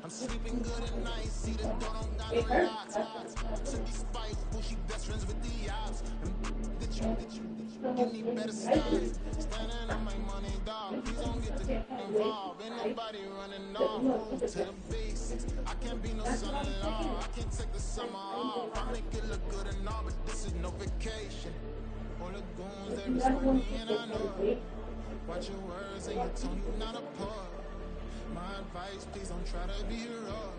I'm sleeping good at night, see the door don't got no locks. To be spiteful, she best friends with the ops. That you give me better skies. Standing on my money, dog. Please don't get involved. Ain't nobody running off. Move to the basics. I can't be no son-in-law. I can't take the summer off. I make it look good and all, but this is no vacation. All the goons, they respect me and I know it. Watch your words and your tone, you not a poet. My advice, please don't try to be raw.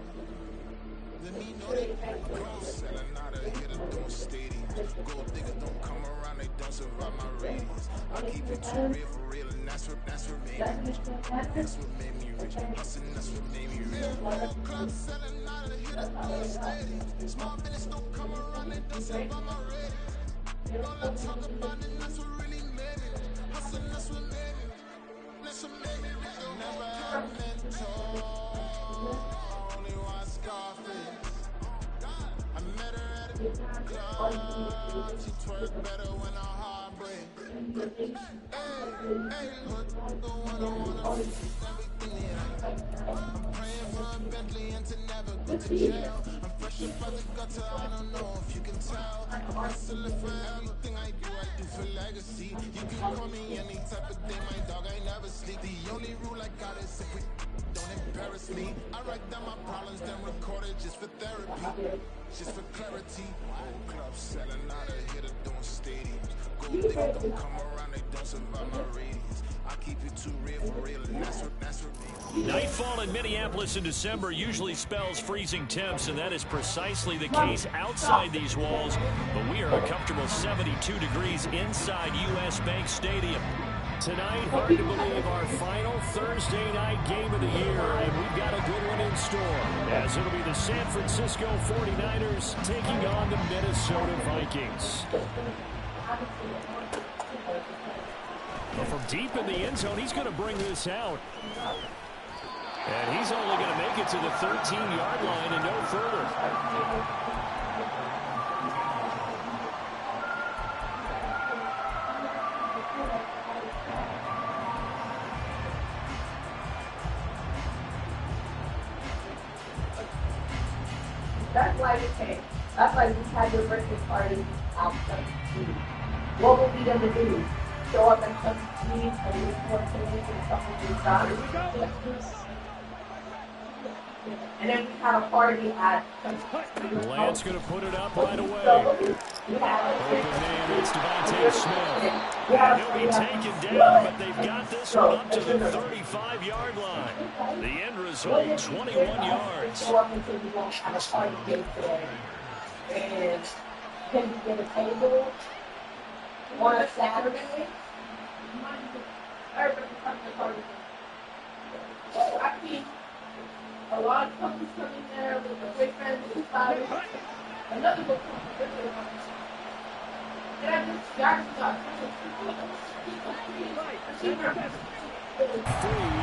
Let me know they close, selling out of here to doing stadiums. Gold diggers don't come around, they don't survive my radius. I keep it too real for real, and that's what made me rich. That's what made me rich. Hustling, that's what made me rich. Gold clubs selling out of here to doing stadiums. Small business don't come around, they don't survive my radius. All I talk about it, that's what really made me rich. Hustling, that's what made me rich. That's what made me rich. Never had a mentor. Only one Scarface. I met her at a club. She twerk better when her heart breaks. Hey, hood the one I wanna see everything that I'm praying for a Bentley and to never go to jail. I'm fresh up out the gutter, I don't know if you can tell. I'm hustling for everything I do for legacy. You can call me any type of day, my dog, I never sleep. The only rule I got is if we don't embarrass me. I write down my problems, then record it just for therapy, just for clarity. Old clubs selling out of here to doing stadiums. Gold diggers don't come around, they don't survive my radius. I keep it too real for real, and that's what Nightfall in Minneapolis in December usually spells freezing temps, and that is precisely the case outside these walls. But we are a comfortable 72 degrees inside U.S. Bank Stadium. Tonight, hard to believe, our final Thursday night game of the year, and we've got a good one in store, as it'll be the San Francisco 49ers taking on the Minnesota Vikings. But from deep in the end zone, he's going to bring this out. And he's only going to make it to the 13-yard line and no further. That's why we came. That's why we had your birthday party outside. What will we gonna do? Show up at some meeting and report to me and something done. And then we had a party at Lance going to put it up right away. Open man, it's Devontae Smith. And he'll be taken down, but they've got this one up to the 35-yard line. The end result, 21 yards. Show up until we won't have a party day today. And can we get a table on a Saturday? Everybody comes to the party. So I think a lot of couples come in there with a boyfriend and father. Another will come with their mom. And I just got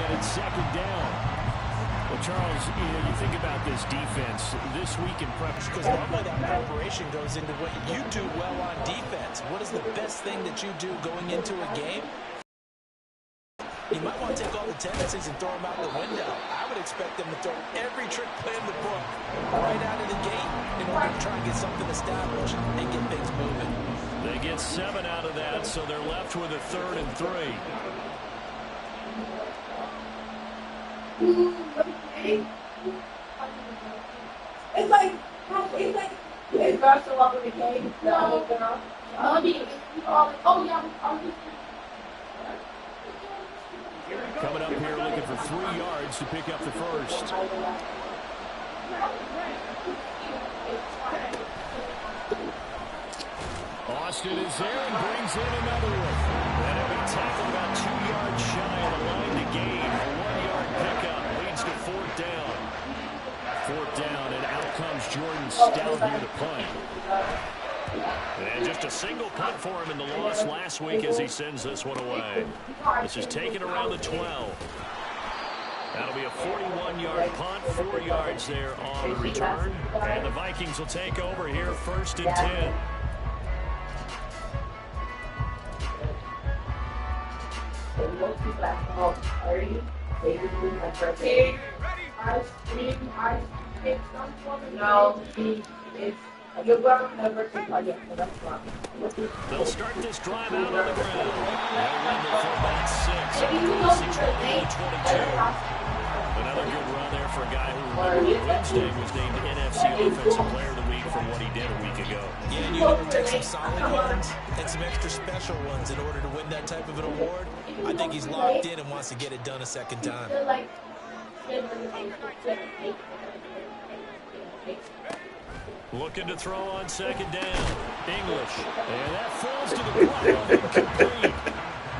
and it's second down. Well, Charles, you think about this defense this week in prep. Because normally that preparation goes into what you do well on defense. What is the best thing that you do going into a game? You might want to take all the tendencies and throw them out the window. I would expect them to throw every trick play in the book right out of the gate in order to try and get something established and get things moving. They get 7 out of that, so they're left with a 3rd and 3. It's like, is girl show up with a cake? No, girl. Oh, yeah, Coming up here looking for 3 yards to pick up the first. Austin is there and brings in another one. And he'll be tackled about 2 yards shy of the line to gain. A 1-yard pickup leads to 4th down. 4th down, and out comes Jordan Stout here to punt. And just a single punt for him in the loss last week as he sends this one away. This is taken around the 12. That'll be a 41-yard punt, 4 yards there on the return. And the Vikings will take over here 1st and 10. No, it's your brother never took you, so that's wrong. They'll start this drive out on the ground. They'll run it for about 6. And goal Detroit goal 22. Another good run there for a guy who Wednesday was named NFC Offensive Player of the Week for what he did a week ago. Yeah, and you know, take some solid ones and some extra special ones in order to win that type of an award. I think he's locked in and wants to get it done a second time. Looking to throw on second down. English. And that falls to the ground. Incomplete.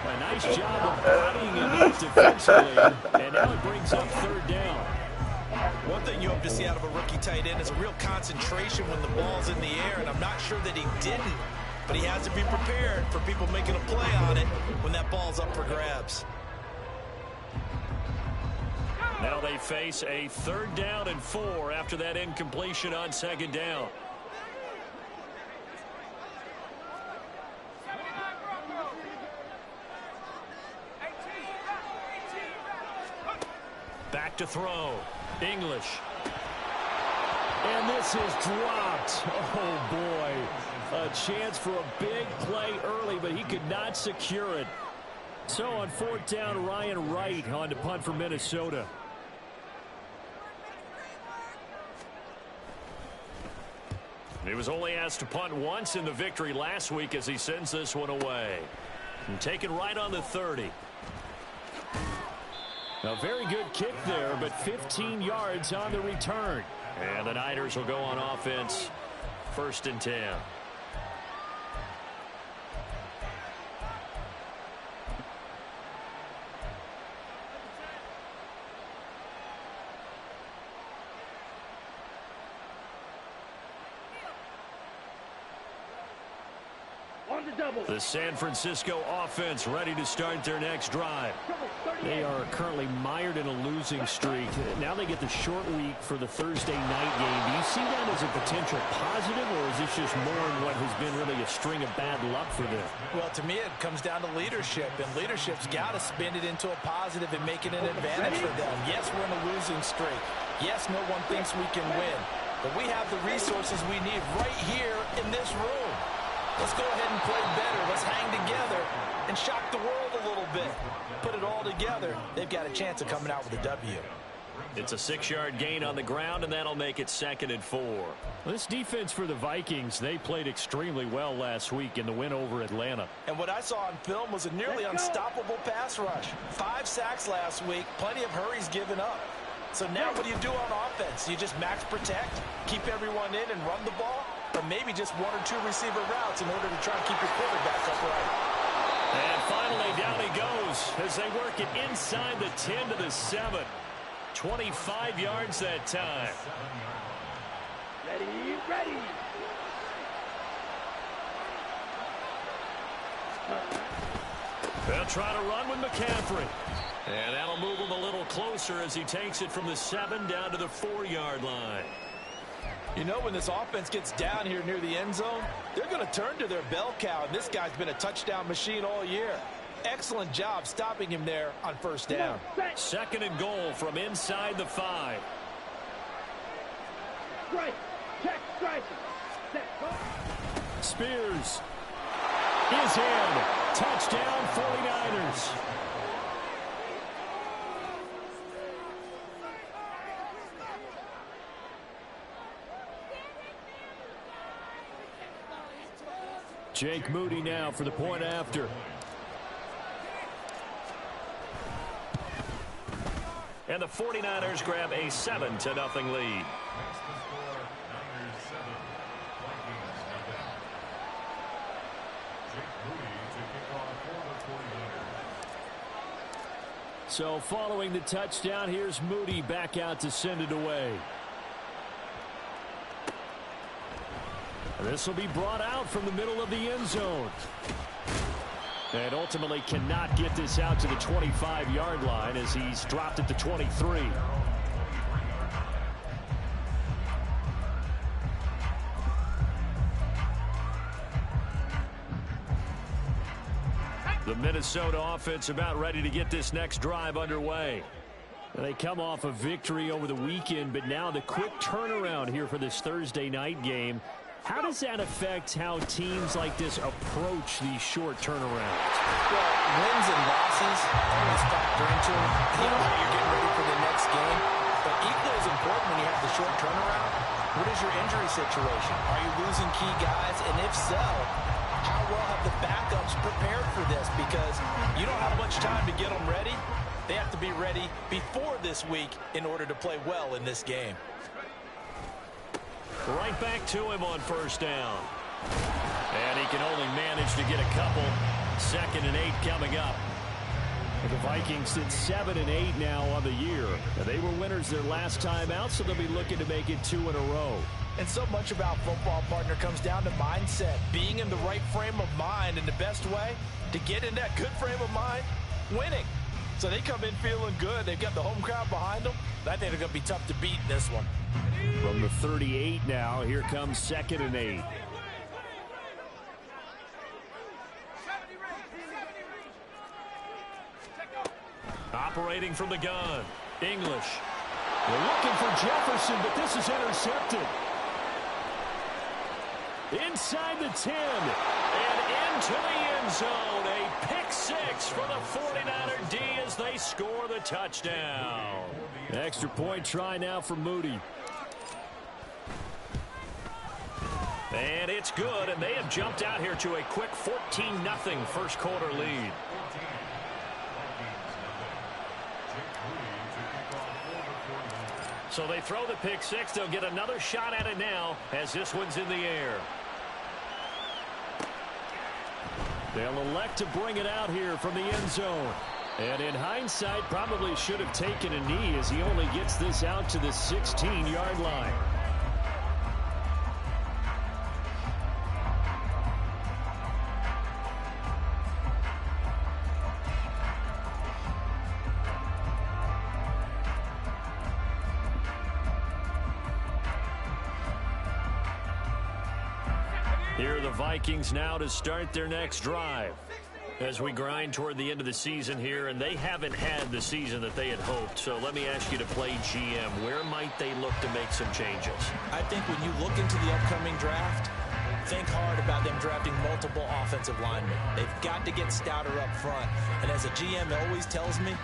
A nice job of bodying him defensively. And now it brings up third down. One thing you hope to see out of a rookie tight end is a real concentration when the ball's in the air, and I'm not sure that he didn't, but he has to be prepared for people making a play on it when that ball's up for grabs. Now they face a 3rd down and 4 after that incompletion on second down. Back to throw. English. And this is dropped. Oh, boy. A chance for a big play early, but he could not secure it. So on 4th down, Ryan Wright on to punt for Minnesota. He was only asked to punt once in the victory last week as he sends this one away. And taken right on the 30. A very good kick there, but 15 yards on the return. And the Niners will go on offense, 1st and 10. The San Francisco offense ready to start their next drive. They are currently mired in a losing streak. Now they get the short week for the Thursday night game. Do you see that as a potential positive, or is this just more in what has been really a string of bad luck for them? Well, to me, it comes down to leadership, and leadership's got to spin it into a positive and make it an advantage for them. Yes, we're in a losing streak. Yes, no one thinks we can win, but we have the resources we need right here in this room. Let's go ahead and play better. Let's hang together and shock the world a little bit. Put it all together. They've got a chance of coming out with a W. It's a 6-yard gain on the ground, and that'll make it 2nd and 4. This defense for the Vikings, they played extremely well last week in the win over Atlanta. And what I saw on film was a nearly unstoppable pass rush. 5 sacks last week, plenty of hurries given up. So now what do you do on offense? You just max protect, keep everyone in and run the ball? Or maybe just 1 or 2 receiver routes in order to try and keep your quarterback upright. And finally, down he goes as they work it inside the 10 to the 7. 25 yards that time. Ready. They'll try to run with McCaffrey. And that'll move him a little closer as he takes it from the 7 down to the 4-yard line. You know, when this offense gets down here near the end zone, they're going to turn to their bell cow, and this guy's been a touchdown machine all year. Excellent job stopping him there on 1st down. 2nd and goal from inside the 5. Strike. Check strike. Spears is in. Touchdown 49ers. Jake Moody now for the point after. And the 49ers grab a 7-0 lead. So following the touchdown, here's Moody back out to send it away. This will be brought out from the middle of the end zone. And ultimately cannot get this out to the 25-yard line as he's dropped at the 23. The Minnesota offense about ready to get this next drive underway. They come off a victory over the weekend, but now the quick turnaround here for this Thursday night game. How does that affect how teams like this approach these short turnarounds? Well, wins and losses always factor into how you're getting ready for the next game. But equally as important when you have the short turnaround, what is your injury situation? Are you losing key guys? And if so, how well have the backups prepared for this? Because you don't have much time to get them ready. They have to be ready before this week in order to play well in this game. Right back to him on first down. And he can only manage to get a couple. 2nd and 8 coming up. The Vikings sit 7-8 now on the year. They were winners their last time out, so they'll be looking to make it 2 in a row. And so much about football, partner, comes down to mindset. Being in the right frame of mind, and the best way to get in that good frame of mind, winning. So they come in feeling good. They've got the home crowd behind them. I think they're going to be tough to beat in this one. From the 38 now, here comes 2nd and 8. Operating from the gun, English. They're looking for Jefferson, but this is intercepted. Inside the 10 and into the end zone. A pick 6 for the 49er D as they score the touchdown. Extra point try now for Moody. And it's good, and they have jumped out here to a quick 14-0 first quarter lead. So they throw the pick 6. They'll get another shot at it now as this one's in the air. They'll elect to bring it out here from the end zone. And in hindsight, probably should have taken a knee as he only gets this out to the 16-yard line. Here are the Vikings now to start their next drive. As we grind toward the end of the season here, and they haven't had the season that they had hoped. So let me ask you to play GM. Where might they look to make some changes? I think when you look into the upcoming draft, think hard about them drafting multiple offensive linemen. They've got to get stouter up front. And as a GM always tells me,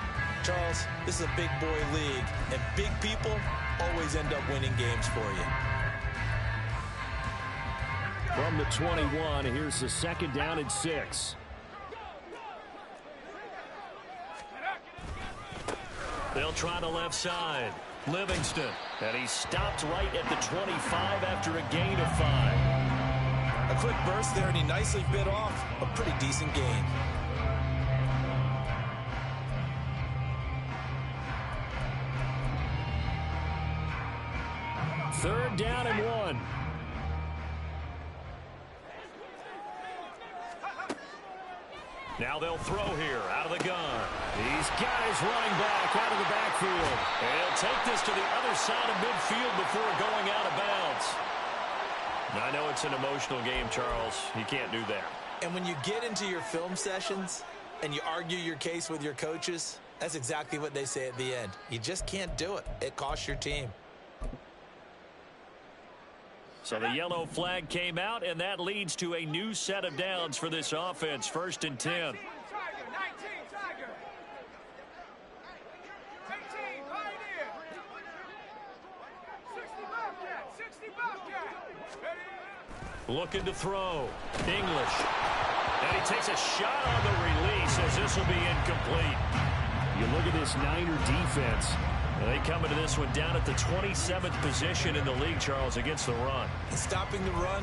Charles, this is a big boy league, and big people always end up winning games for you. From the 21, here's the 2nd down and 6. They'll try the left side. Livingston. And he stopped right at the 25 after a gain of 5. A quick burst there, and he nicely bit off a pretty decent gain. Third down and 1. Now they'll throw here out of the gun. He's got his running back out of the backfield. And he'll take this to the other side of midfield before going out of bounds. I know it's an emotional game, Charles. You can't do that. And when you get into your film sessions and you argue your case with your coaches, that's exactly what they say at the end. You just can't do it. It costs your team. So the yellow flag came out, and that leads to a new set of downs for this offense. 1st and 10. Looking to throw. English. And he takes a shot on the release as this will be incomplete. You look at this Niner defense. And they come into this one down at the 27th position in the league, Charles, against the run. Stopping the run,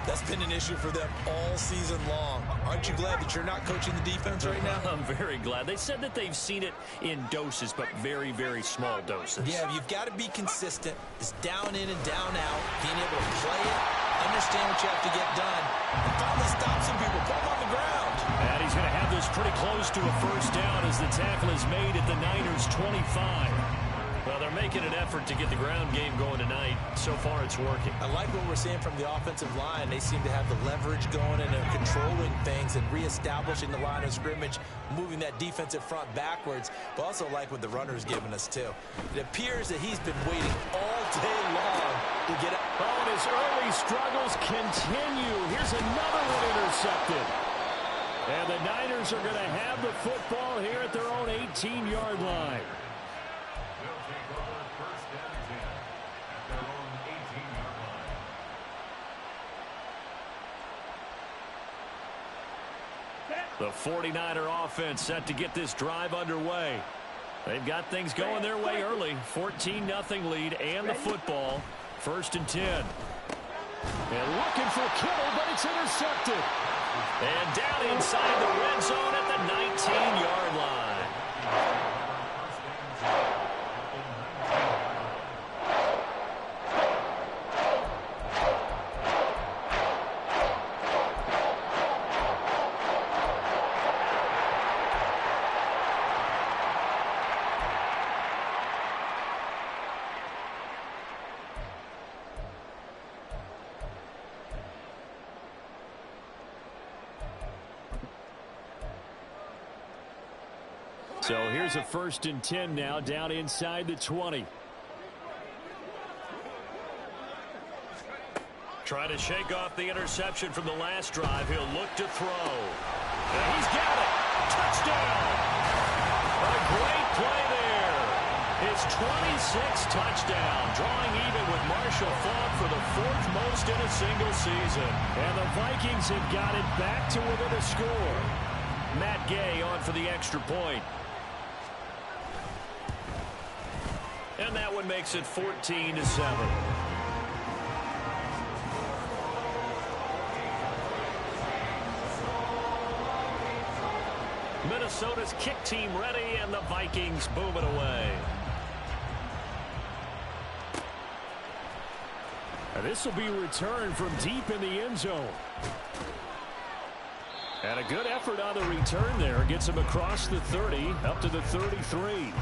that's been an issue for them all season long. Aren't you glad that you're not coaching the defense right now? I'm very glad. They said that they've seen it in doses, but very, very small doses. Yeah, you've got to be consistent. It's down in and down out, being able to play it, understand what you have to get done, and finally stop some people, put them on the ground. And he's going to have this pretty close to a first down as the tackle is made at the Niners' 25. Well, there making an effort to get the ground game going tonight. So far, it's working. I like what we're seeing from the offensive line. They seem to have the leverage going and they're controlling things and reestablishing the line of scrimmage, moving that defensive front backwards, but also like what the runner's giving us, too. It appears that he's been waiting all day long to get up. Oh, and his early struggles continue. Here's another one intercepted. And the Niners are going to have the football here at their own 18-yard line. The 49er offense set to get this drive underway. They've got things going their way early. 14-0 lead and the football. 1st and 10. And looking for Kittle, but it's intercepted. And down inside the red zone at the 19-yard line. So here's a 1st and 10 now, down inside the 20. Trying to shake off the interception from the last drive. He'll look to throw. And he's got it. Touchdown. A great play there. His 26th touchdown, drawing even with Marshall Faulk for the 4th most in a single season. And the Vikings have got it back to within a score. Matt Gay on for the extra point. And that one makes it 14-7. Minnesota's kick team ready, and the Vikings boom it away. And this will be returned from deep in the end zone. And a good effort on the return there. Gets him across the 30, up to the 33.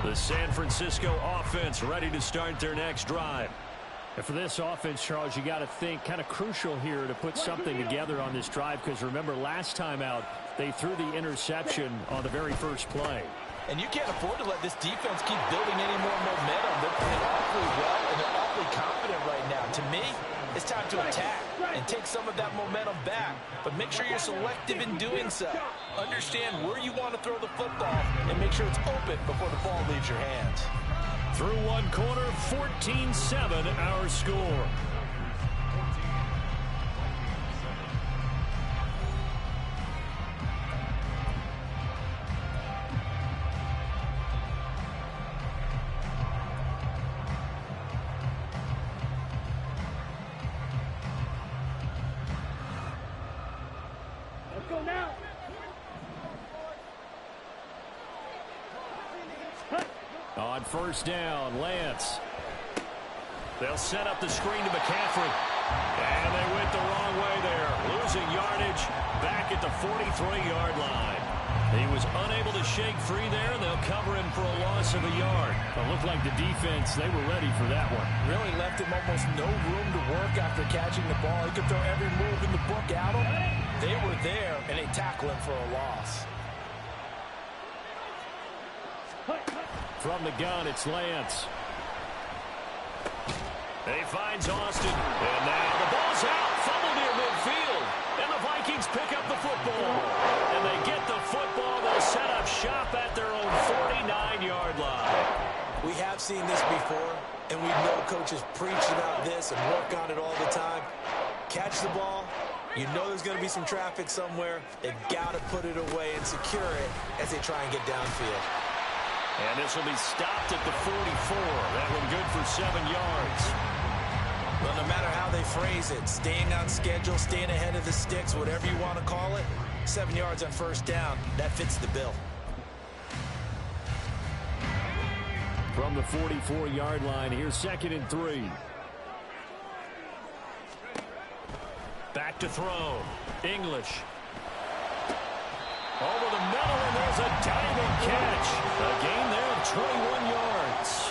The San Francisco offense ready to start their next drive. And for this offense, Charles, you got to think kind of crucial here to put something together on this drive, because remember last time out they threw the interception on the very first play. And you can't afford to let this defense keep building any more momentum. They're playing awfully well and they're awfully confident right now. To me, it's time to attack and take some of that momentum back. But make sure you're selective in doing so. Understand where you want to throw the football and make sure it's open before the ball leaves your hands. Through one quarter, 14-7 our score. Let's go now. On 1st down, Lance. They'll set up the screen to McCaffrey. And they went the wrong way there. Losing yardage back at the 43-yard line. He was unable to shake free there. They'll cover him for a loss of a yard. It looked like the defense, they were ready for that one. Really left him almost no room to work after catching the ball. He could throw every move in the book at him. They were there, and they tackle him for a loss. From the gun, it's Lance. He finds Austin. And now the ball's out. Fumble near midfield. And the Vikings pick up the football. And they get the football. They'll set up shop at their own 49-yard line. We have seen this before, and we know coaches preach about this and work on it all the time. Catch the ball. You know there's going to be some traffic somewhere. They've got to put it away and secure it as they try and get downfield. And this will be stopped at the 44. That one good for 7 yards. Well, no matter how they phrase it, staying on schedule, staying ahead of the sticks, whatever you want to call it, 7 yards on 1st down, that fits the bill. From the 44-yard line, here's 2nd and 3. Back to throw. English. Over the middle, and there's a diving catch. A gain there of 21 yards.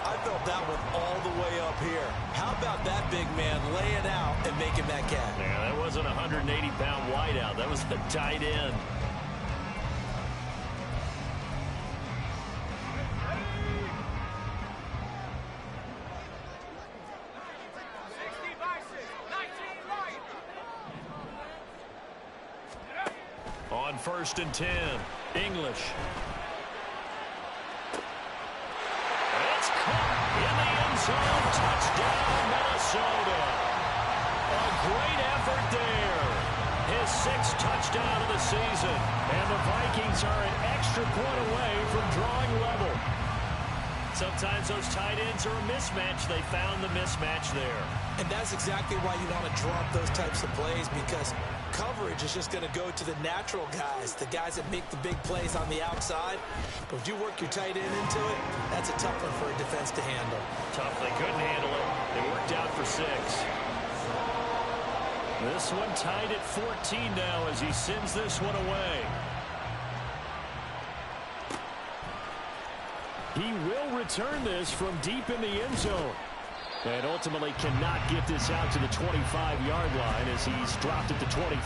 I felt that one all the way up here. How about that big man laying out and making that catch? Yeah, that wasn't a 180-pound wideout. That was the tight end. On 1st and 10, English. It's caught in the end zone. Touchdown, Minnesota. A great effort there. His 6th touchdown of the season. And the Vikings are an extra point away from drawing level. Sometimes those tight ends are a mismatch. They found the mismatch there. And that's exactly why you want to draw up those types of plays, because coverage is just going to go to the natural guys, the guys that make the big plays on the outside. But if you work your tight end into it, that's a tough one for a defense to handle. Tough. They couldn't handle it. They worked out for 6. This one tied at 14 now as he sends this one away. He will return this from deep in the end zone. And ultimately cannot get this out to the 25-yard line as he's dropped at the 23.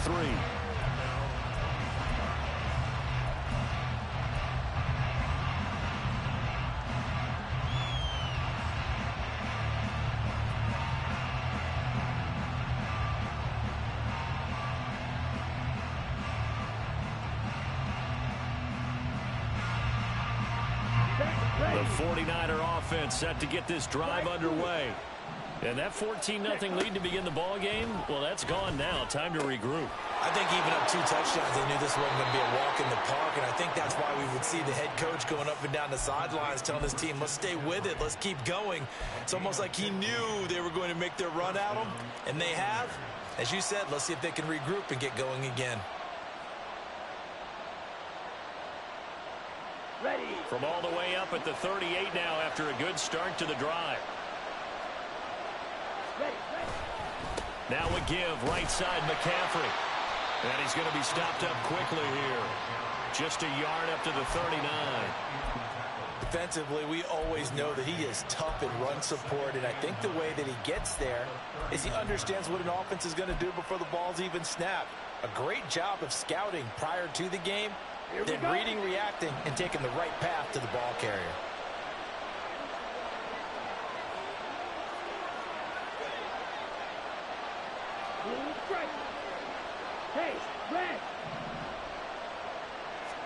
The 49er offense set to get this drive underway. And that 14-0 lead to begin the ball game, well, that's gone now. Time to regroup. I think even up 2 touchdowns, they knew this wasn't going to be a walk in the park, and I think that's why we would see the head coach going up and down the sidelines telling his team, let's stay with it, let's keep going. It's almost like he knew they were going to make their run at him, and they have. As you said, let's see if they can regroup and get going again. Ready. From all the way up at the 38 now after a good start to the drive. Ready. Now a give, right side, McCaffrey. And he's going to be stopped up quickly here. Just a yard up to the 39. Defensively, we always know that he is tough in run support, and I think the way that he gets there is he understands what an offense is going to do before the ball's even snapped. A great job of scouting prior to the game, then reading, reacting, and taking the right path to the ball carrier. Hey, red.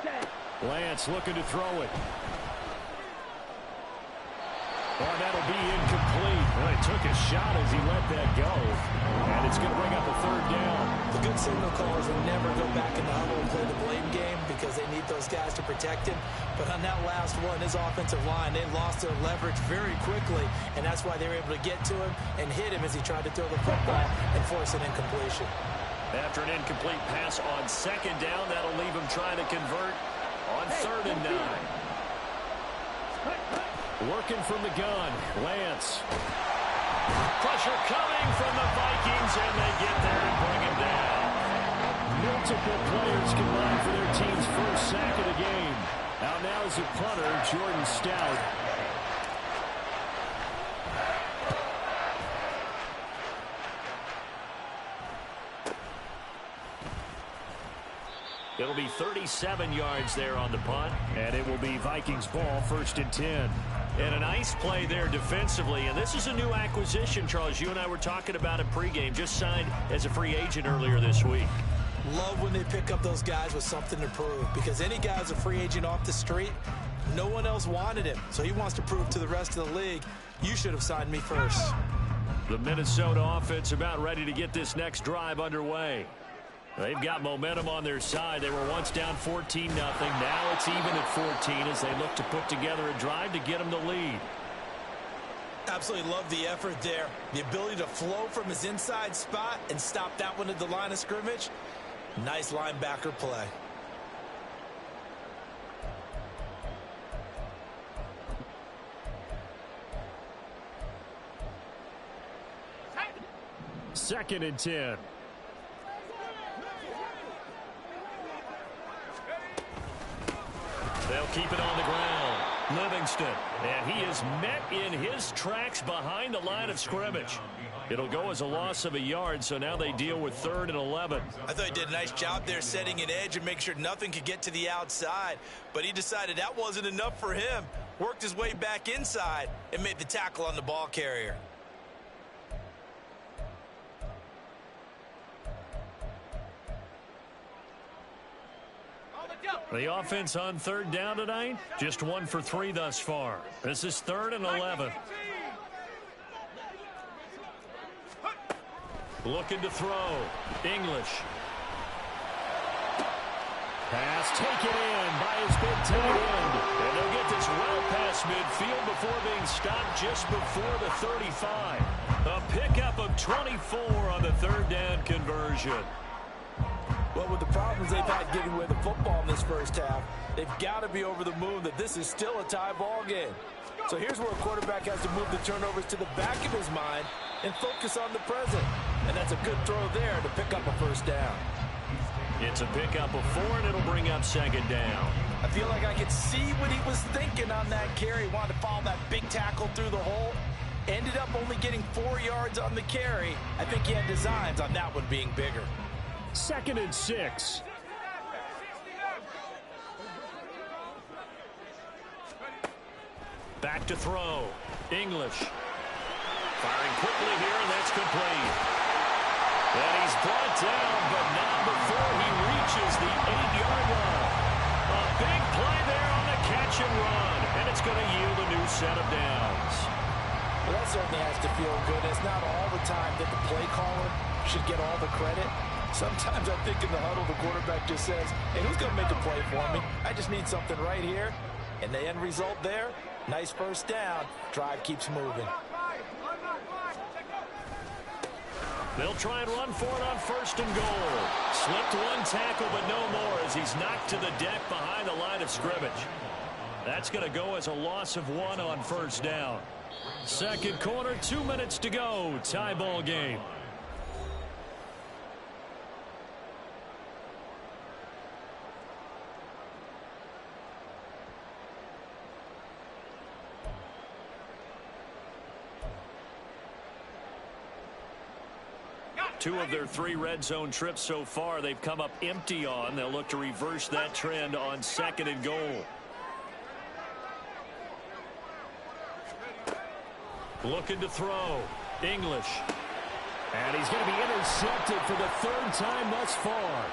Set. Lance looking to throw it. Oh, that'll be incomplete. Well, he took a shot as he let that go. And it's going to bring up a 3rd down. The good signal callers will never go back in the huddle and play the blame game because they need those guys to protect him. But on that last one, his offensive line, they lost their leverage very quickly, and that's why they were able to get to him and hit him as he tried to throw the football and force an incompletion. After an incomplete pass on 2nd down, that'll leave him trying to convert on 3rd and 9. Working from the gun, Lance. Pressure coming from the Vikings, and they get there and bring him down. Multiple players combined for their team's first sack of the game. Out now is the punter, Jordan Stout. It'll be 37 yards there on the punt, and it will be Vikings ball, 1st and 10. And a nice play there defensively, and this is a new acquisition, Charles. You and I were talking about it pregame, just signed as a free agent earlier this week. Love when they pick up those guys with something to prove, because any guy's a free agent off the street, no one else wanted him, so he wants to prove to the rest of the league, you should have signed me first. The Minnesota offense about ready to get this next drive underway. They've got momentum on their side. They were once down 14-0. Now it's even at 14 as they look to put together a drive to get them the lead. Absolutely love the effort there. The ability to flow from his inside spot and stop that one at the line of scrimmage. Nice linebacker play. 2nd and 10. They'll keep it on the ground. Livingston, and he is met in his tracks behind the line of scrimmage. It'll go as a loss of a yard, so now they deal with 3rd and 11. I thought he did a nice job there setting an edge and make sure nothing could get to the outside, but he decided that wasn't enough for him. Worked his way back inside and made the tackle on the ball carrier. The offense on 3rd down tonight, just 1 for 3 thus far. This is 3rd and 11. Looking to throw. English. Pass taken in by his big tight end. And they'll get this well past midfield before being stopped just before the 35. A pickup of 24 on the 3rd down conversion. Well, with the problems they've had getting away the football in this first half, they've got to be over the moon that this is still a tie ball game. So here's where a quarterback has to move the turnovers to the back of his mind and focus on the present. And that's a good throw there to pick up a 1st down. It's a pickup of 4, and it'll bring up 2nd down. I feel like I could see what he was thinking on that carry. He wanted to follow that big tackle through the hole. Ended up only getting 4 yards on the carry. I think he had designs on that one being bigger. 2nd and 6. Back to throw. English. Firing quickly here, and that's complete. And he's brought down, but not before he reaches the 8-yard line. A big play there on the catch and run, and it's going to yield a new set of downs. Well, that certainly has to feel good. It's not all the time that the play caller should get all the credit. Sometimes I think in the huddle, the quarterback just says, hey, who's going to make a play for me? I just need something right here. And the end result there, nice 1st down. Drive keeps moving. They'll try and run for it on 1st and goal. Slipped 1 tackle, but no more as he's knocked to the deck behind the line of scrimmage. That's going to go as a loss of 1 on 1st down. 2nd quarter, 2 minutes to go. Tie ball game. Two of their 3 red zone trips so far they've come up empty on. They'll look to reverse that trend on 2nd and goal. Looking to throw. English. And he's going to be intercepted for the 3rd time thus far.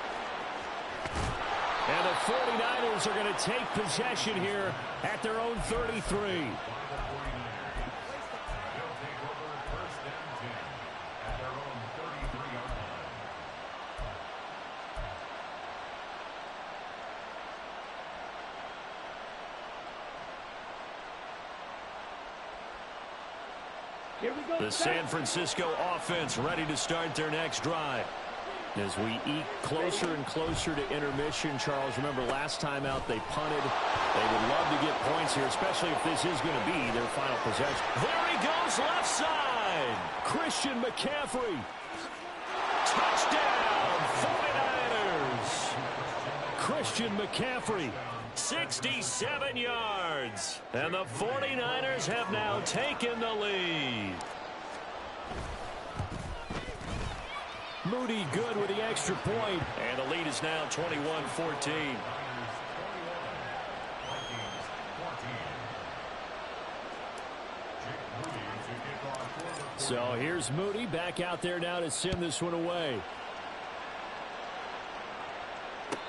And the 49ers are going to take possession here at their own 33. The San Francisco offense ready to start their next drive. As we eke closer and closer to intermission, Charles, remember last time out they punted. They would love to get points here, especially if this is going to be their final possession. There he goes, left side. Christian McCaffrey. Touchdown, 49ers. Christian McCaffrey. 67 yards. And the 49ers have now taken the lead. Moody good with the extra point. And the lead is now 21-14. So here's Moody back out there now to send this one away.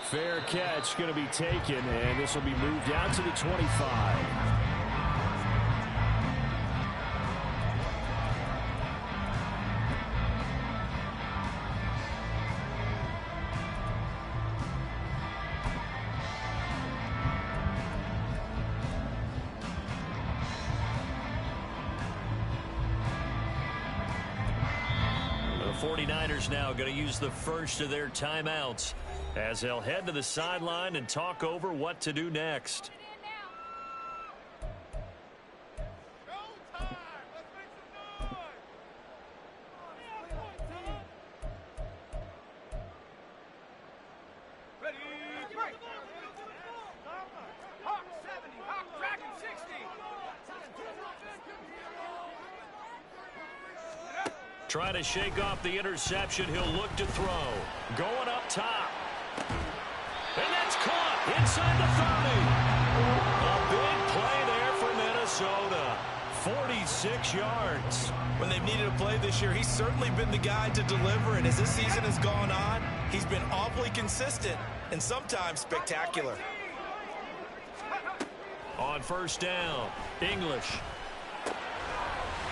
Fair catch going to be taken, and this will be moved out to the 25. The 49ers now going to use the first of their timeouts as they'll head to the sideline and talk over what to do next. Trying to shake off the interception. He'll look to throw. Going up top. And that's caught inside the 30. A big play there for Minnesota. 46 yards. When they've needed a play this year, he's certainly been the guy to deliver. And as this season has gone on, he's been awfully consistent and sometimes spectacular. On first down, English.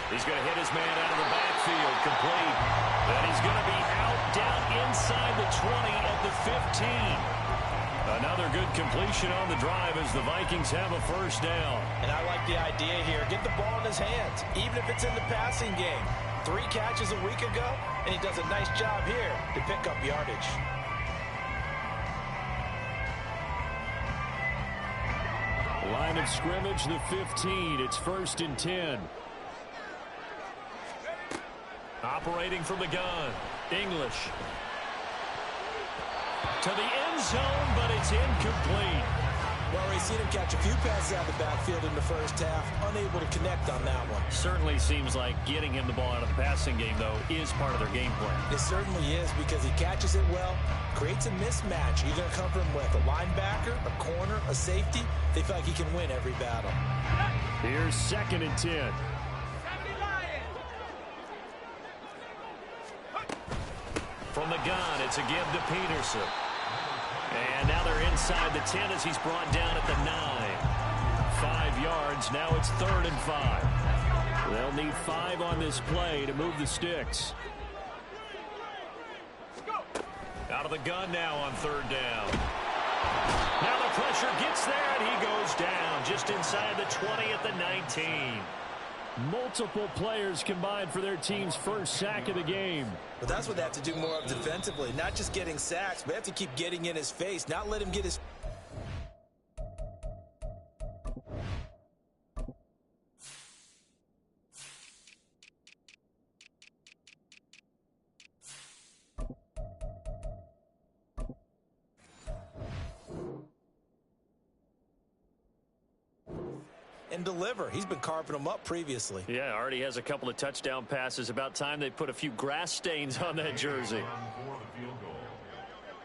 He's going to hit his man out of the backfield, complete. Then he's going to be out down inside the 20 at the 15. Another good completion on the drive as the Vikings have a first down. And I like the idea here. Get the ball in his hands, even if it's in the passing game. 3 catches a week ago, and he does a nice job here to pick up yardage. Line of scrimmage, the 15. It's 1st and 10. Operating from the gun, English. To the end zone, but it's incomplete. Well, we've seen him catch a few passes out of the backfield in the first half, unable to connect on that one. Certainly seems like getting him the ball out of the passing game, though, is part of their game plan. It certainly is because he catches it well, creates a mismatch. You're going to come from with a linebacker, a corner, a safety. They feel like he can win every battle. Here's 2nd and 10. From the gun, it's a give to Peterson. And now they're inside the 10 as he's brought down at the 9. 5 yards. Now it's 3rd and 5. They'll need 5 on this play to move the sticks. Out of the gun now on 3rd down. Now the pressure gets there, and he goes down just inside the 20 at the 19. Multiple players combined for their team's first sack of the game. But that's what they have to do more of defensively. Not just getting sacks, but they have to keep getting in his face, not let him get his... and deliver. He's been carving them up previously. Yeah, already has a couple of touchdown passes. About time they put a few grass stains on that jersey. For the field goal,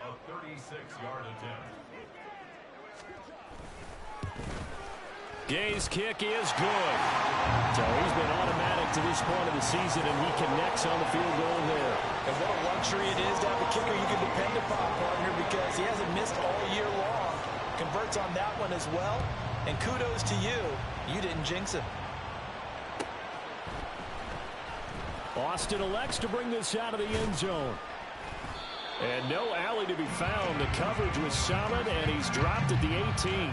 a 36-yard attempt. Gay's kick is good. So he's been automatic to this point of the season, and he connects on the field goal there. And what a luxury it is to have a kicker you can depend upon, partner, because he hasn't missed all year long. Converts on that one as well. And kudos to you. You didn't jinx him. Austin elects to bring this out of the end zone. And no alley to be found. The coverage was solid, and he's dropped at the 18.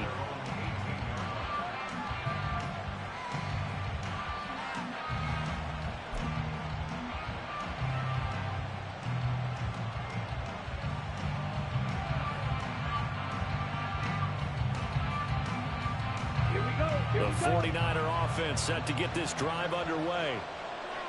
The 49er offense set to get this drive underway.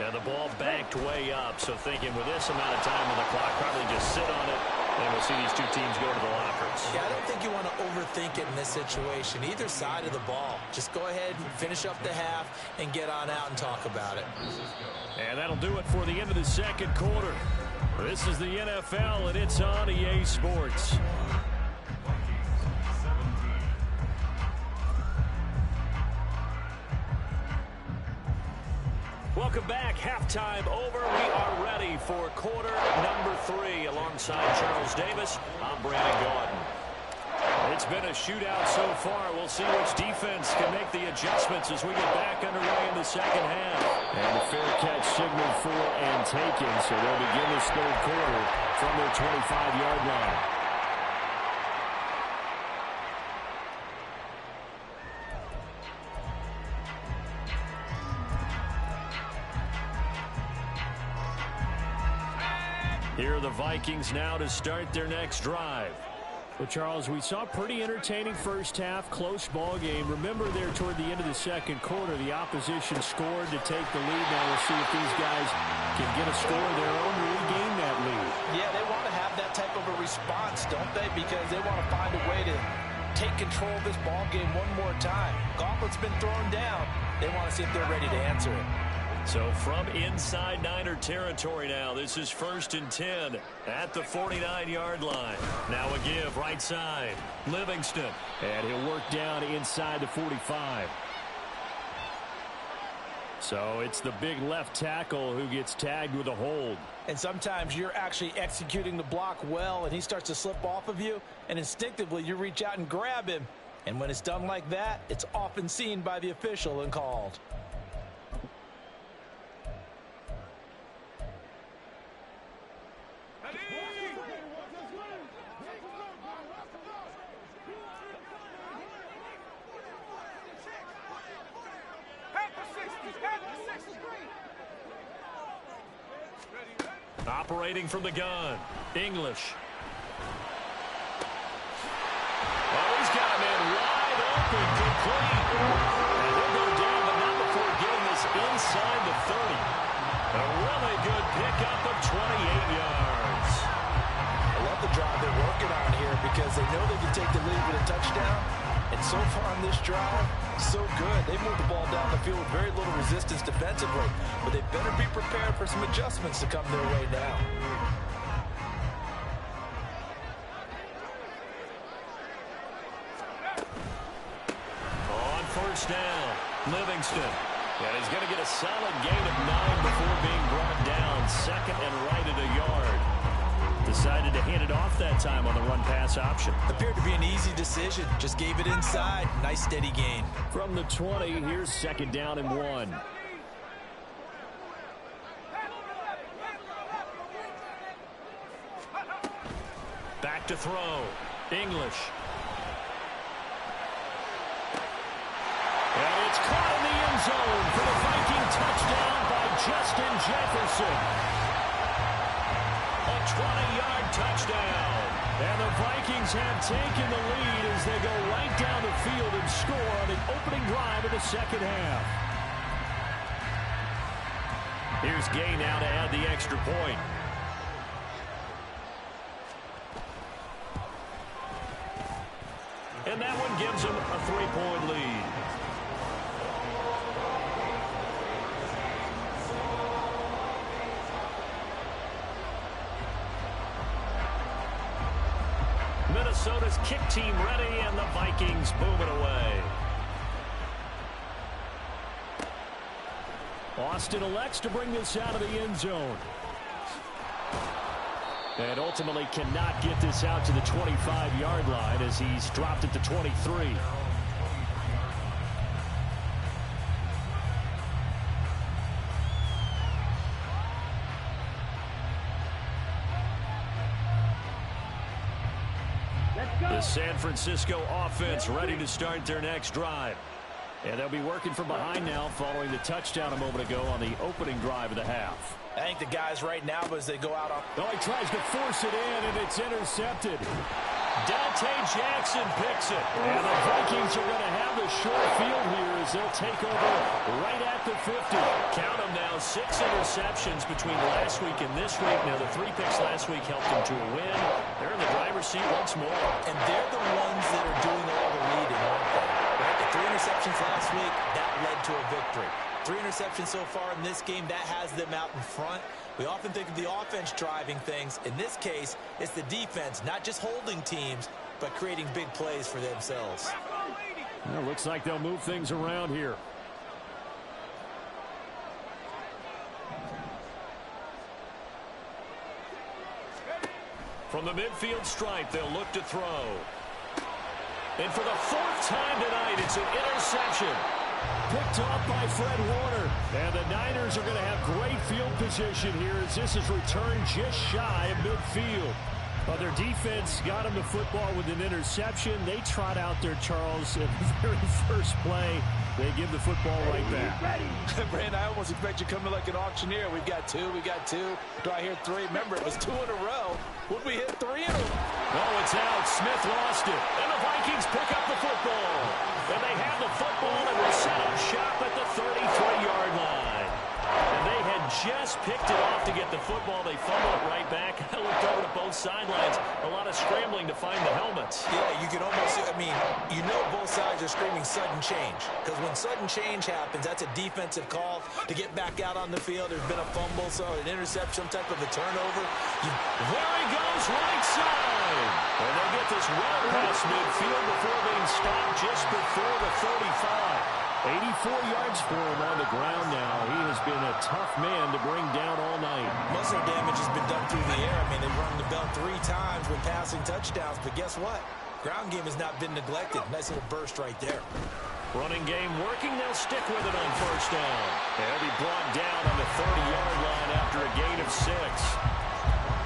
And the ball banked way up, so thinking with this amount of time on the clock, probably just sit on it, and we'll see these two teams go to the lockers. Yeah, I don't think you want to overthink it in this situation, either side of the ball. Just go ahead and finish up the half and get on out and talk about it. And that'll do it for the end of the second quarter. This is the NFL, and it's on EA Sports. Welcome back. Halftime over. We are ready for quarter number 3. Alongside Charles Davis, I'm Brandon Gaudin. It's been a shootout so far. We'll see which defense can make the adjustments as we get back underway in the second half. And the fair catch signaled for and taken, so they'll begin this third quarter from their 25-yard line. Here are the Vikings now to start their next drive. Well, Charles, we saw a pretty entertaining first half, close ball game. Remember there toward the end of the second quarter, the opposition scored to take the lead. Now we'll see if these guys can get a score of their own to regain that lead. Yeah, they want to have that type of a response, don't they? Because they want to find a way to take control of this ball game one more time. Gauntlet's been thrown down. They want to see if they're ready to answer it. So from inside Niner territory now, this is 1st and 10 at the 49-yard line. Now a give right side. Livingston. And he'll work down inside the 45. So it's the big left tackle who gets tagged with a hold. And sometimes you're actually executing the block well, and he starts to slip off of you, and instinctively you reach out and grab him. And when it's done like that, it's often seen by the official and called. Operating from the gun, English. Oh, he's got a man wide open, complete. And he'll go down, but not before getting this inside the 30. A really good pickup of 28 yards. I love the drive they're working on here because they know they can take the lead with a touchdown. And so far on this drive, so good. They moved the ball down the field with very little resistance defensively. But they better be prepared for some adjustments to come their way now. On 1st down, Livingston. And he's going to get a solid gain of 9 before being brought down. 2nd and right at a yard. Decided to hand it off that time on the run-pass option. Appeared to be an easy decision. Just gave it inside. Nice steady gain. From the 20, here's 2nd down and 1. Back to throw. English. And it's caught in the end zone for the Viking touchdown by Justin Jefferson. A 20-yard touchdown. And the Vikings have taken the lead as they go right down the field and score on the opening drive of the 2nd half. Here's Gay now to add the extra point. And that one gives them a 3-point lead. Minnesota's kick team ready, and the Vikings boom it away. Austin elects to bring this out of the end zone. And ultimately cannot get this out to the 25-yard line as he's dropped it to 23. The San Francisco offense ready to start their next drive. And they'll be working from behind now following the touchdown a moment ago on the opening drive of the half. I think the guys right now, as they go out on... Oh, he tries to force it in, and it's intercepted. Dante Jackson picks it. And the Vikings are going to have the short field here as they'll take over right at the 50. Count them now, 6 interceptions between last week and this week. Now, the 3 picks last week helped them to a win. They're in the driver's seat once more. And they're the ones that are doing all the leading, aren't they? Right? The 3 interceptions last week, that led to a victory. 3 interceptions so far in this game, that has them out in front. We often think of the offense driving things. In this case, it's the defense, not just holding teams, but creating big plays for themselves. Well, looks like they'll move things around here. From the midfield stripe, they'll look to throw. And for the 4th time tonight, it's an interception. Picked off by Fred Warner. And the Niners are going to have great field position here as this is returned just shy of midfield. Well, their defense got them the football with an interception. They trot out there, Charles, at the very first play. They give the football right back. Brandon, I almost expect you coming like an auctioneer. We've got 2, we got 2. Do I hear 3? Remember, it was 2 in a row. Would we hit 3 in a row? Oh, it's out. Smith lost it. And the Vikings pick up the football. And they have the football and will set up shop at the 33-yard line. And they had just picked it off to get the football. They fumble it right back. I looked over to both sidelines. A lot of scrambling to find the helmets. Yeah, you can almost, I mean, you know both sides are screaming sudden change. Because when sudden change happens, that's a defensive call to get back out on the field. There's been a fumble, so an interception, some type of a turnover. There he goes, right side. And they get this well past midfield before being stopped just before the 35. 84 yards for him on the ground now. He has been a tough man to bring down all night. Most of the damage has been done through the air. I mean, they've run the bell 3 times with passing touchdowns, but guess what? Ground game has not been neglected. Nice little burst right there. Running game working. They'll stick with it on first down. They'll be brought down on the 30-yard line after a gain of 6.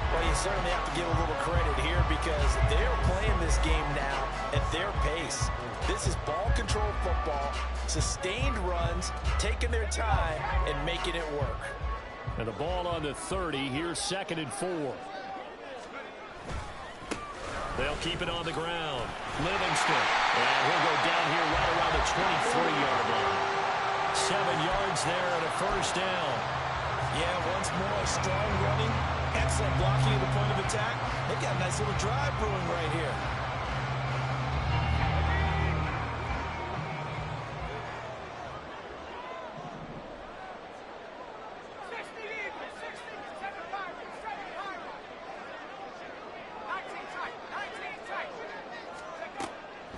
Well, you certainly have to give a little credit here because they're playing this game now at their pace. This is ball control football, sustained runs, taking their time, and making it work. And the ball on the 30. Here's 2nd and 4. They'll keep it on the ground. Livingston. And he'll go down here right around the 23-yard line. 7 yards there and a first down. Yeah, once more, strong running, excellent blocking at the point of attack. They got a nice little drive brewing right here.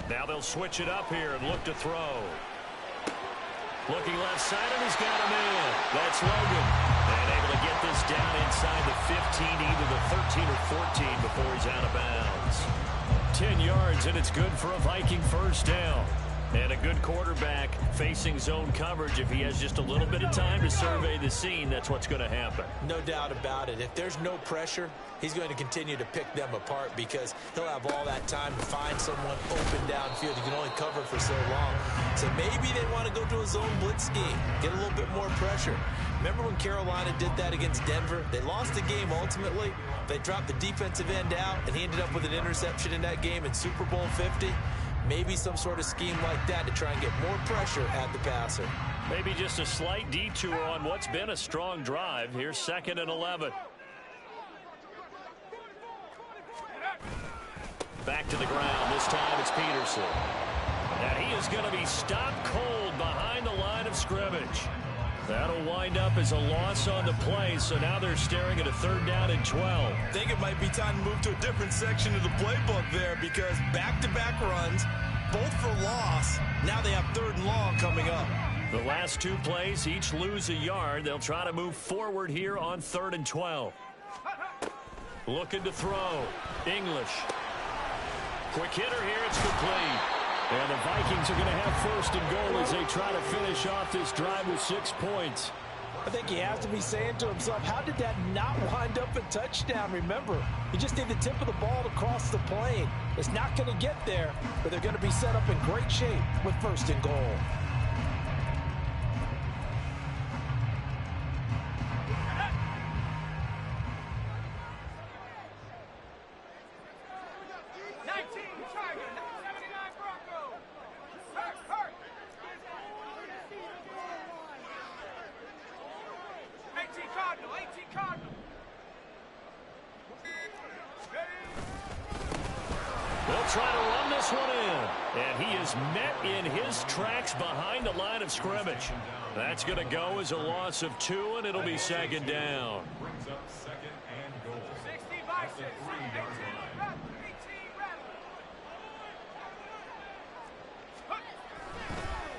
Now they'll switch it up here and look to throw. Looking left side, and he's got him in. That's Logan. And able to get this down inside the 15, either the 13 or 14 before he's out of bounds. 10 yards, and it's good for a Viking first down. And a good quarterback facing zone coverage. If he has just a little bit of time to survey the scene, that's what's going to happen. No doubt about it. If there's no pressure, he's going to continue to pick them apart because he'll have all that time to find someone open downfield. He can only cover for so long. So maybe they want to go to a zone blitz scheme, get a little bit more pressure. Remember when Carolina did that against Denver? They lost the game ultimately. They dropped the defensive end out, and he ended up with an interception in that game in Super Bowl 50. Maybe some sort of scheme like that to try and get more pressure at the passer. Maybe just a slight detour on what's been a strong drive. Here's 2nd and 11. Back to the ground. This time it's Peterson. And he is going to be stopped cold behind the line of scrimmage. That'll wind up as a loss on the play, so now they're staring at a 3rd down and 12. I think it might be time to move to a different section of the playbook there because back-to-back runs, both for loss. Now they have 3rd and long coming up. The last 2 plays, each lose a yard. They'll try to move forward here on 3rd and 12. Looking to throw. English. Quick hitter here. It's complete. And the Vikings are going to have 1st and goal as they try to finish off this drive with 6 points. I think he has to be saying to himself, how did that not wind up a touchdown? Remember, you just need the tip of the ball to cross the plane. It's not going to get there, but they're going to be set up in great shape with 1st and goal. They'll try to run this one in. And he is met in his tracks behind the line of scrimmage. That's going to go as a loss of 2, and it'll be 2nd down. Brings up 2nd and goal. At the 3-yard line.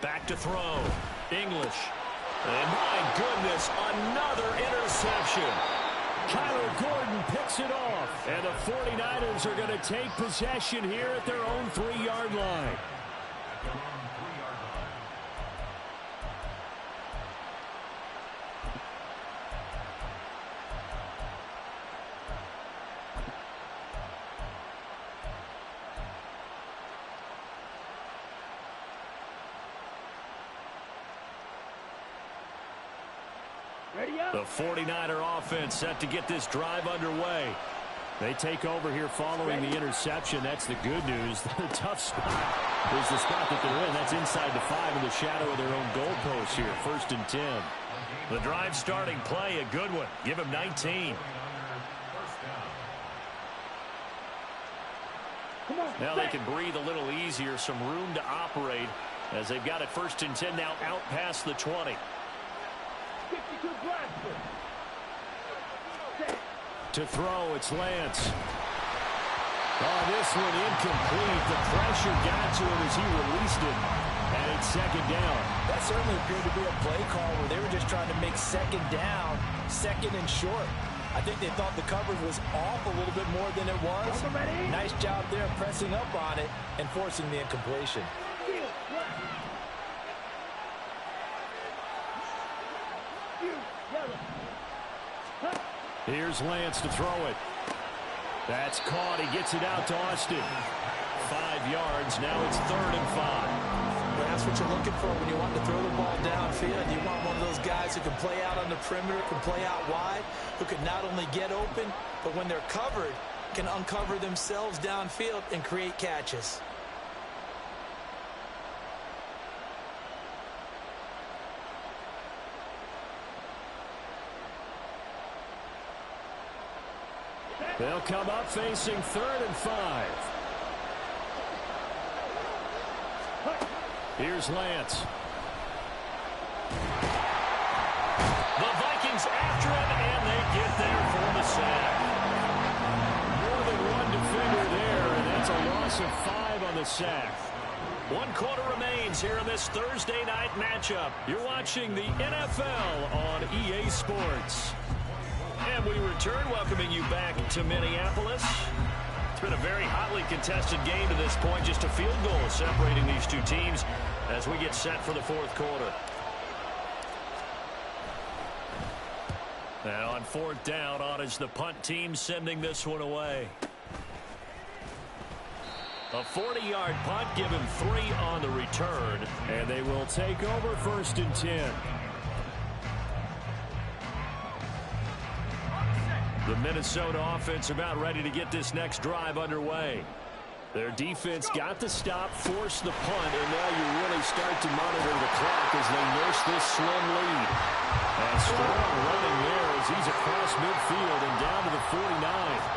Back to throw. English. And my goodness, another interception. Kyler Gordon picks it off. And the 49ers are going to take possession here at their own 3-yard line. The 49er offense set to get this drive underway. They take over here following the interception. That's the good news. The tough spot is the spot that they're in. That's inside the 5 in the shadow of their own goalpost here. 1st and 10. The drive starting play, a good one. Give him 19. Now they can breathe a little easier, some room to operate as they've got it 1st and 10 now out past the 20. To throw, it's Lance. Oh, this one incomplete. The pressure got to him as he released it, and it's 2nd down. That certainly appeared to be a play call where they were just trying to make 2nd down, 2nd and short. I think they thought the coverage was off a little bit more than it was. Nice job there pressing up on it and forcing the incompletion. Here's Lance to throw it. That's caught. He gets it out to Austin. 5 yards. Now it's 3rd and 5. Well, that's what you're looking for when you want to throw the ball downfield. You want one of those guys who can play out on the perimeter, can play out wide, who can not only get open, but when they're covered, can uncover themselves downfield and create catches. They'll come up facing 3rd and 5. Here's Lance. The Vikings after him, and they get there for the sack. More than one defender there, and that's a loss of 5 on the sack. 1 quarter remains here in this Thursday night matchup. You're watching the NFL on EA Sports. And we return, welcoming you back to Minneapolis. It's been a very hotly contested game to this point. Just a field goal separating these two teams as we get set for the 4th quarter. Now on 4th down, on is the punt team sending this one away. A 40-yard punt, give him 3 on the return, and they will take over 1st and 10. The Minnesota offense about ready to get this next drive underway. Their defense got the stop, forced the punt, and now you really start to monitor the clock as they nurse this slim lead. And strong running there as he's across midfield and down to the 49.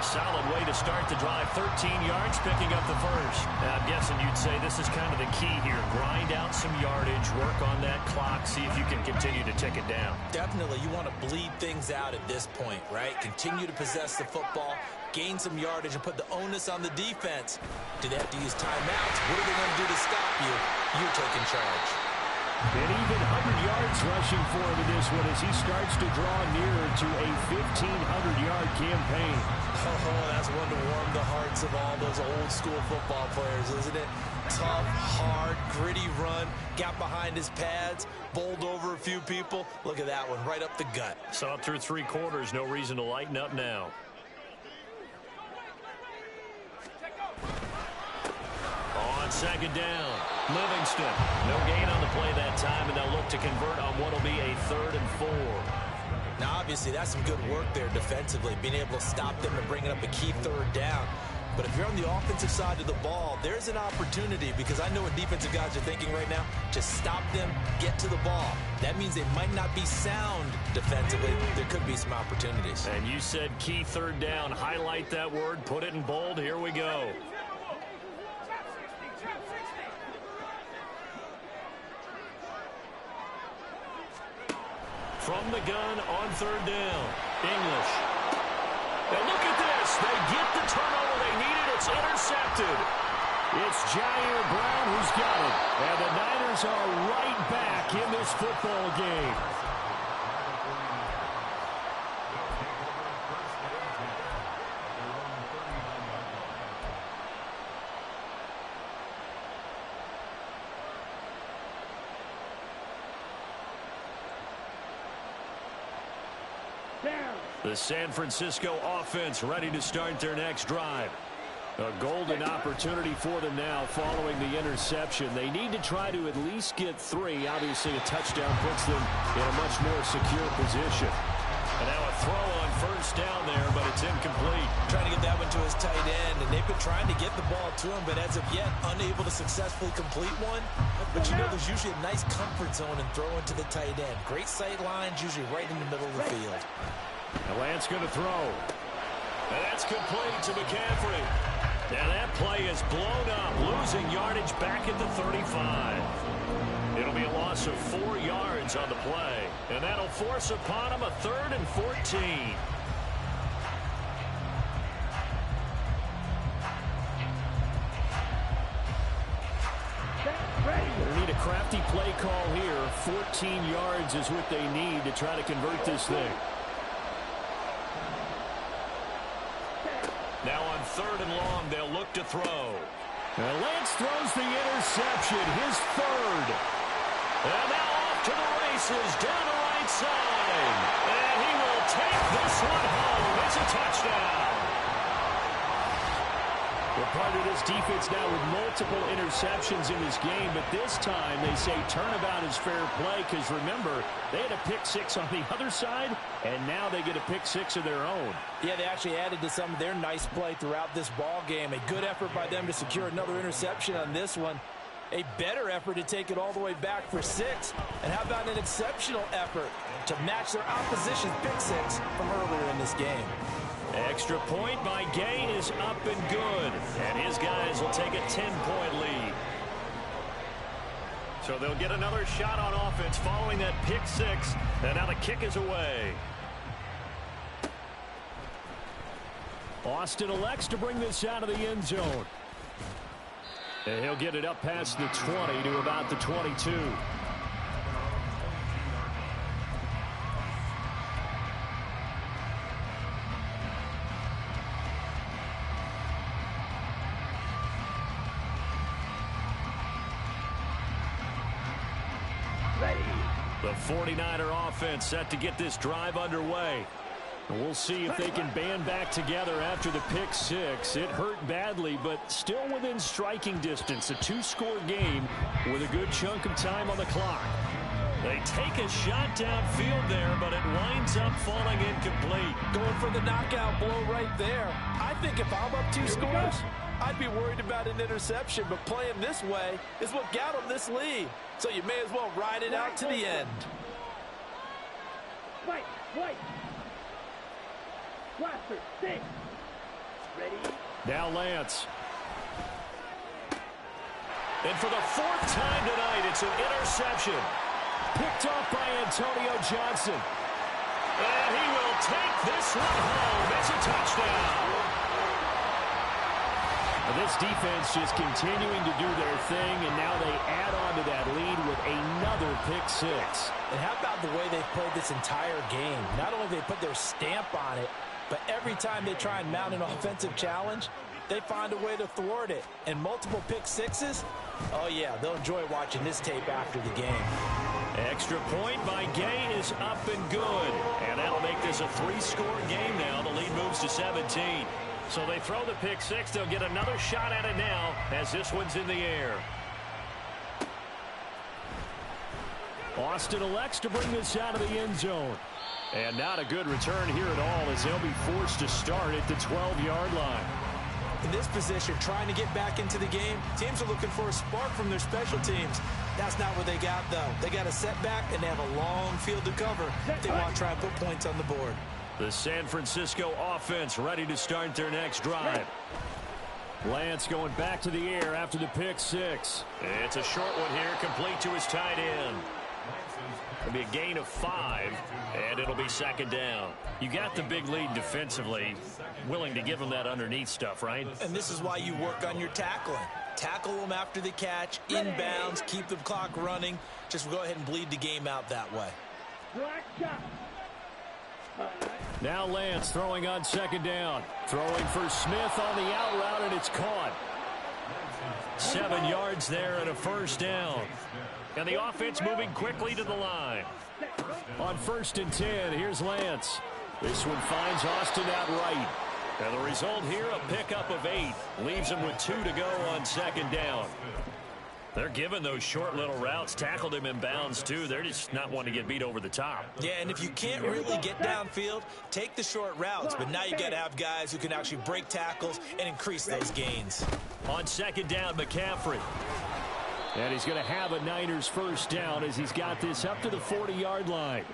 Solid way to start the drive. 13 yards, picking up the 1st. Now, I'm guessing you'd say this is kind of the key here. Grind out some yardage, work on that clock, see if you can continue to tick it down. Definitely, you want to bleed things out at this point, right? Continue to possess the football, gain some yardage, and put the onus on the defense. Do they have to use timeouts? What are they going to do to stop you? You're taking charge. And even 100 yards rushing for him in this one as he starts to draw nearer to a 1,500-yard campaign. Oh, that's one to warm the hearts of all those old-school football players, isn't it? Tough, hard, gritty run, got behind his pads, bowled over a few people. Look at that one, right up the gut. Saw it through 3 quarters, no reason to lighten up now. On 2nd down, Livingston. No gain on the play that time, and they'll look to convert on what will be a 3rd and 4. Now, obviously, that's some good work there defensively, being able to stop them and bringing up a key 3rd down. But if you're on the offensive side of the ball, there's an opportunity, because I know what defensive guys are thinking right now. Just stop them, get to the ball. That means they might not be sound defensively. There could be some opportunities. And you said key 3rd down. Highlight that word, put it in bold. Here we go. From the gun on 3rd down, English. And look at this. They get the turnover they needed. It's intercepted. It's Jair Brown who's got it. And the Niners are right back in this football game. The San Francisco offense ready to start their next drive. A golden opportunity for them now following the interception. They need to try to at least get 3. Obviously, a touchdown puts them in a much more secure position. And now a throw on first down there, but it's incomplete. Trying to get that one to his tight end, and they've been trying to get the ball to him, but as of yet, unable to successfully complete one. But you know, there's usually a nice comfort zone in throwing to the tight end. Great sight lines, usually right in the middle of the field. And Lance going to throw. And that's complete to McCaffrey. And that play is blown up, losing yardage back at the 35. It'll be a loss of 4 yards on the play. And that'll force upon him a 3rd and 14. They need a crafty play call here. 14 yards is what they need to try to convert this thing. Now on 3rd and long, they'll look to throw. And Lance throws the interception, his 3rd. And now off to the races, down the right side. And he will take this one home. It's a touchdown. Well, part of this defense now with multiple interceptions in this game, but this time they say turnabout is fair play because, remember, they had a pick-6 on the other side, and now they get a pick-6 of their own. Yeah, they actually added to some of their nice play throughout this ball game. A good effort by them to secure another interception on this one. A better effort to take it all the way back for 6. And how about an exceptional effort to match their opposition's pick-6 from earlier in this game. Extra point by Gay is up and good. And his guys will take a 10-point lead. So they'll get another shot on offense following that pick-6. And now the kick is away. Austin elects to bring this out of the end zone. And he'll get it up past the 20 to about the 22. The 49er offense set to get this drive underway. We'll see if they can band back together after the pick-6. It hurt badly, but still within striking distance. A 2-score game with a good chunk of time on the clock. They take a shot downfield there, but it winds up falling incomplete. Going for the knockout blow right there. I think if I'm up 2 scores, I'd be worried about an interception, but playing this way is what got them this lead. So you may as well ride it out to the end. White. Blaster, 6. Ready? Now Lance. And for the 4th time tonight, it's an interception. Picked off by Antonio Johnson. And he will take this one home. It's a touchdown. And this defense just continuing to do their thing, and now they add on to that lead with another pick-6. And how about the way they've played this entire game? Not only have they put their stamp on it, but every time they try and mount an offensive challenge, they find a way to thwart it. And multiple pick-6s, oh yeah, they'll enjoy watching this tape after the game. Extra point by Gay is up and good. And that'll make this a 3-score game now. The lead moves to 17. So they throw the pick-6. They'll get another shot at it now as this one's in the air. Austin elects to bring this out of the end zone. And not a good return here at all as they'll be forced to start at the 12-yard line. In this position, trying to get back into the game, teams are looking for a spark from their special teams. That's not what they got, though. They got a setback, and they have a long field to cover if they want to try and put points on the board. The San Francisco offense ready to start their next drive. Lance going back to the air after the pick-6. It's a short one here, complete to his tight end. It'll be a gain of 5, and it'll be 2nd down. You got the big lead defensively, willing to give them that underneath stuff, right? And this is why you work on your tackling. Tackle them after the catch, inbounds, keep the clock running. Just go ahead and bleed the game out that way. Now Lance throwing on 2nd down. Throwing for Smith on the out route, and it's caught. 7 yards there and a 1st down. And the offense moving quickly to the line. On 1st and 10, here's Lance. This one finds Austin out right. And the result here, a pickup of 8. Leaves him with 2 to go on 2nd down. They're giving those short little routes, tackled him in bounds too. They're just not wanting to get beat over the top. Yeah, and if you can't really get downfield, take the short routes. But now you got to have guys who can actually break tackles and increase those gains. On second down, McCaffrey. And he's going to have a Niners first down as he's got this up to the 40-yard line.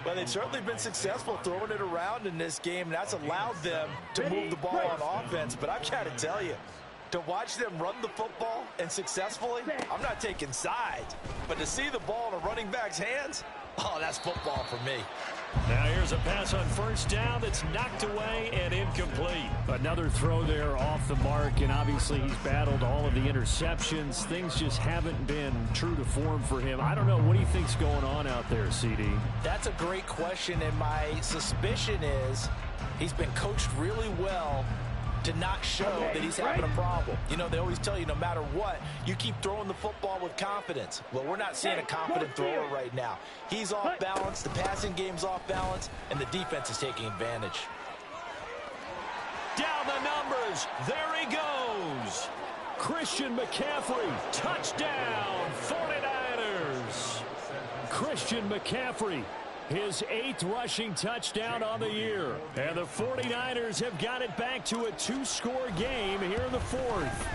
Well, they've certainly been successful throwing it around in this game. That's allowed them to move the ball on offense. But I've got to tell you, to watch them run the football and successfully, I'm not taking sides. But to see the ball in a running back's hands, oh, that's football for me. Now here's a pass on first down that's knocked away and incomplete. Another throw there off the mark, and obviously he's battled all of the interceptions. Things just haven't been true to form for him. I don't know. What do you think's going on out there, CD? That's a great question, and my suspicion is he's been coached really well to not show that he's having a problem. You know, they always tell you no matter what, you keep throwing the football with confidence. Well, we're not seeing a confident thrower right now. He's off balance, the passing game's off balance, and the defense is taking advantage. Down the numbers. There he goes. Christian McCaffrey. Touchdown, 49ers. Christian McCaffrey. His 8th rushing touchdown on the year. And the 49ers have got it back to a 2-score game here in the 4th.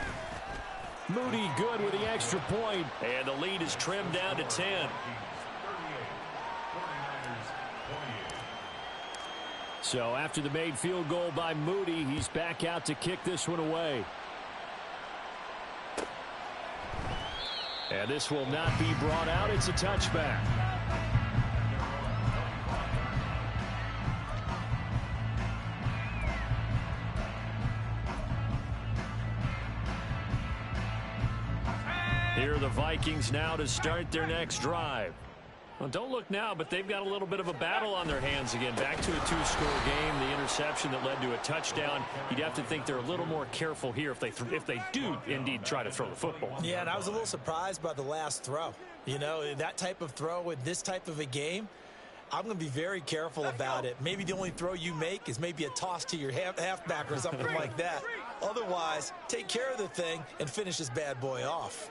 Moody good with the extra point. And the lead is trimmed down to 10. So after the made field goal by Moody, he's back out to kick this one away. And this will not be brought out. It's a touchback. Here are the Vikings now to start their next drive. Well, don't look now, but they've got a little bit of a battle on their hands again. Back to a 2-score game. The interception that led to a touchdown. You'd have to think they're a little more careful here if they do indeed try to throw the football. Yeah, and I was a little surprised by the last throw. You know, that type of throw with this type of a game, I'm going to be very careful about it. Maybe the only throw you make is maybe a toss to your halfback or something like that. Otherwise, take care of the thing and finish this bad boy off.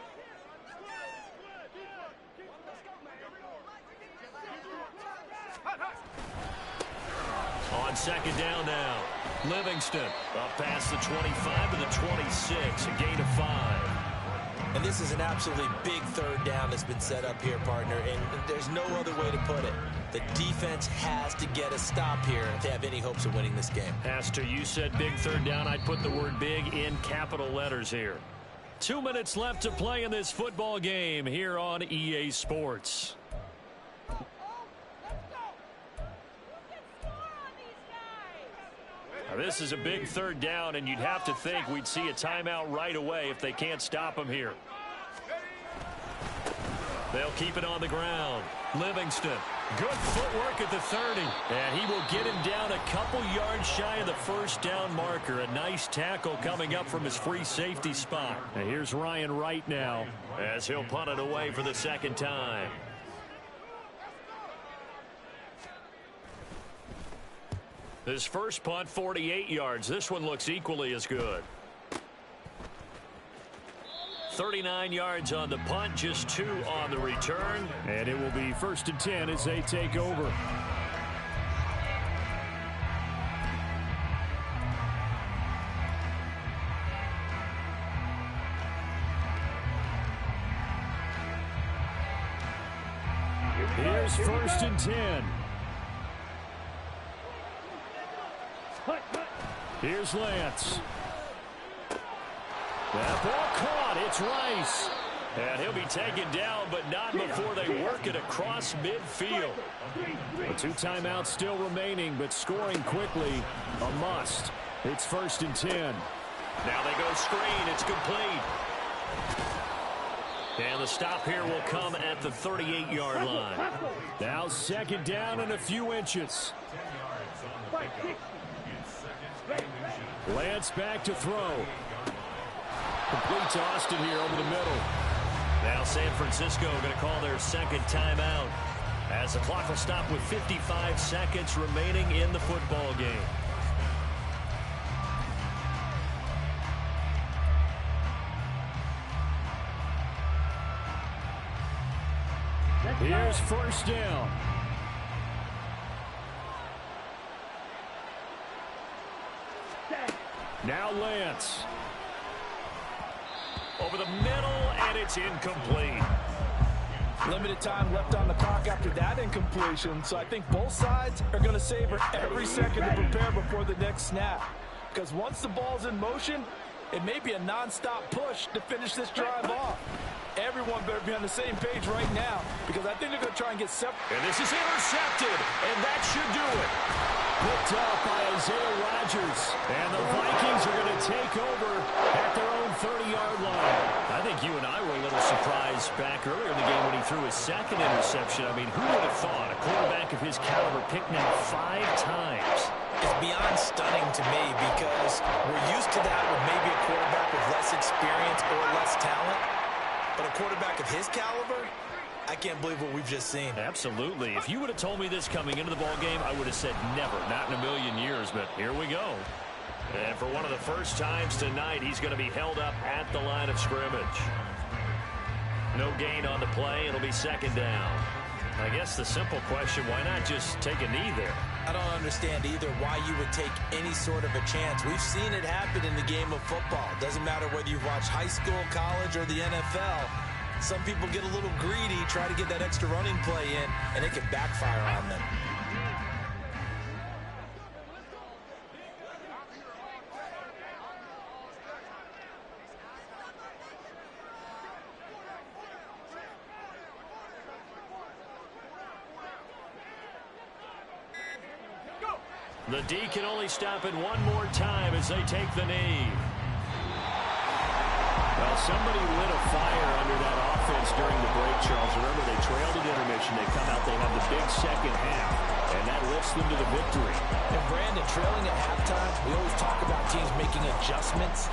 On second down now, Livingston up past the 25 to the 26, a gain of 5. And this is an absolutely big third down that's been set up here, partner, and there's no other way to put it. The defense has to get a stop here if they have any hopes of winning this game. Pastor, you said big third down. I'd put the word big in capital letters here. 2 minutes left to play in this football game here on EA Sports. Now, this is a big third down, and you'd have to think we'd see a timeout right away if they can't stop him here. They'll keep it on the ground. Livingston, good footwork at the 30. And he will get him down a couple yards shy of the first down marker. A nice tackle coming up from his free safety spot. And here's Ryan Wright now as he'll punt it away for the second time. His first punt, 48 yards. This one looks equally as good. 39 yards on the punt, just 2 on the return. And it will be 1st and 10 as they take over. Here's 1st and 10. Here's Lance. That ball caught. It's Rice. And he'll be taken down, but not before they work it across midfield. 2 timeouts still remaining, but scoring quickly, a must. It's 1st and 10. Now they go screen. It's complete. And the stop here will come at the 38-yard line. Now 2nd down and a few inches. Lance back to throw. Complete to Austin here over the middle. Now San Francisco going to call their 2nd timeout as the clock will stop with 55 seconds remaining in the football game. Here's first down. Now Lance. Over the middle, and it's incomplete. Limited time left on the clock after that incompletion, so I think both sides are going to savor every second to prepare before the next snap. Because once the ball's in motion, it may be a non-stop push to finish this drive off. Everyone better be on the same page right now, because I think they're going to try and get separate. And this is intercepted, and that should do it. Picked up by Isaiah Rodgers. And the Vikings are going to take over at their own 30-yard line. I think you and I were a little surprised back earlier in the game when he threw his second interception. I mean, who would have thought a quarterback of his caliber picked now 5 times? It's beyond stunning to me because we're used to that with maybe a quarterback with less experience or less talent. But a quarterback of his caliber, I can't believe what we've just seen. Absolutely. If you would have told me this coming into the ballgame, I would have said never, not in a million years. But here we go. And for one of the first times tonight, he's going to be held up at the line of scrimmage. No gain on the play. It'll be second down. I guess the simple question, why not just take a knee there? I don't understand either why you would take any sort of a chance. We've seen it happen in the game of football. Doesn't matter whether you've watched high school, college, or the NFL. Some people get a little greedy, try to get that extra running play in, and it can backfire on them. The D can only stop it one more time as they take the knee. Well, somebody lit a fire under that offense during the break, Charles. Remember, they trailed at intermission. They come out, they have the big second half, and that lifts them to the victory. And Brandon, trailing at halftime, we always talk about teams making adjustments.